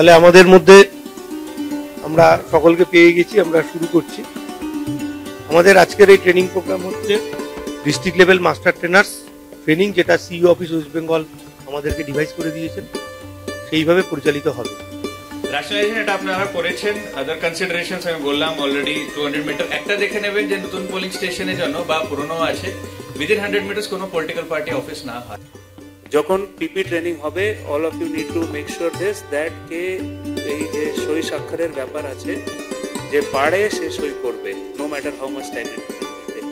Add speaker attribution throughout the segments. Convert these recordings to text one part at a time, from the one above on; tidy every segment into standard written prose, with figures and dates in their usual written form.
Speaker 1: তাহলে আমাদের মধ্যে আমরা সকলকে পেয়ে গেছি, আমরা শুরু করছি। আমাদের আজকের এই ট্রেনিং প্রোগ্রাম হচ্ছে district level master trainers training, যেটা সিইও অফিস ওয়েস্ট বেঙ্গল আমাদেরকে ডিভাইস করে দিয়েছেন, সেইভাবে পরিচালিত হবে।
Speaker 2: রেশনালাইজেশন এটা আপনারা করেছেন। আদার কনসিডারেশনস আমি বললাম অলরেডি 200 মিটার একটা দেখে নেবেন যে নতুন পোলিং স্টেশনের জন্য বা পুরনো আছে উইদিন 100 মিটার্স কোনো পলিটিক্যাল পার্টি অফিস না হয়।
Speaker 3: যখন পিপি ট্রেনিং হবে, all of you need to make sure this that কে এই যে সই স্বাক্ষরের ব্যাপার আছে, যে পারে সে সই করবে, no matter how much time it take.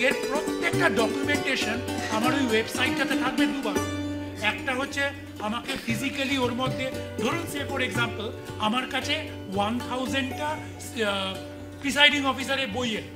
Speaker 4: এর প্রত্যেকটা ডকুমেন্টেশন আমার ওই ওয়েবসাইটটাতে থাকবে দুবার। একটা হচ্ছে আমাকে ফিজিক্যালি ওর মধ্যে, ধরুন সে ফর এক্সাম্পল আমার কাছে 1000টা প্রিসাইডিং অফিসারের বইয়ের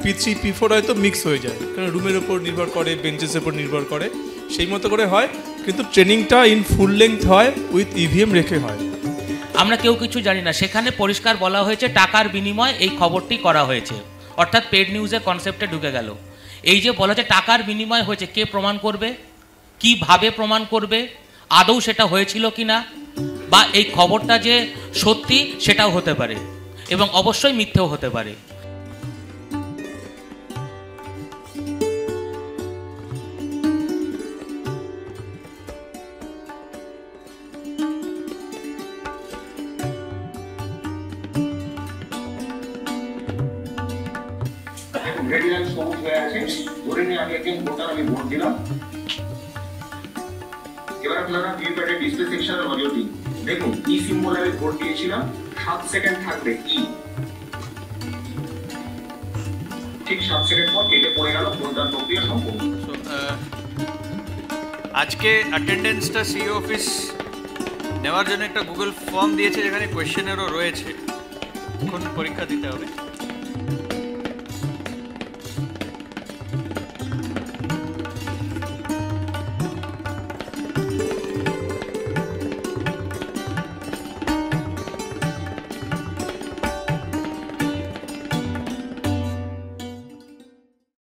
Speaker 5: P3 P4 হয়তো মিক্স হয়ে যায়, কারণ রুমের ওপর নির্ভর করে, বেঞ্চেসের উপর নির্ভর করে, সেই মতো করে হয়। কিন্তু ট্রেনিংটা ইন ফুল লেন্থ হয়, উইথ ইভিএম রেখে হয়।
Speaker 6: আমরা কেউ কিছু জানি না, সেখানে পরিষ্কার বলা হয়েছে টাকার বিনিময়ে এই খবরটি করা হয়েছে, অর্থাৎ পেড নিউজের কনসেপ্টে ঢুকে গেল। এই যে বলা হচ্ছে টাকার বিনিময় হয়েছে, কে প্রমাণ করবে, কিভাবে প্রমাণ করবে, আদৌ সেটা হয়েছিল কিনা, বা এই খবরটা যে সত্যি সেটাও হতে পারে এবং অবশ্যই মিথ্যেও হতে পারে।
Speaker 7: রেডি লাইন সবুজ হয়ে আছে, ধরে নিয়ে আমি একজন ভোটার, আমি ভোট দিলাম। এবার আপনারা ভিভিপ্যাটের ডিসপ্লে সেকশনে নজর দিন, দেখুন ই সিম্বলে আমি ভোট দিয়েছিলাম, 7 সেকেন্ড থাকবে ই, ঠিক 7 সেকেন্ড পর কেটে পড়ে গেল, ভোটদান প্রক্রিয়া সম্পূর্ণ।
Speaker 2: আজকে অ্যাটেন্ডেন্সটা সিইও অফিস নেওয়ার জন্য একটা গুগল ফর্ম দিয়েছে, যেখানে কোয়েশ্চেনেরও রয়েছে, এখন পরীক্ষা দিতে হবে।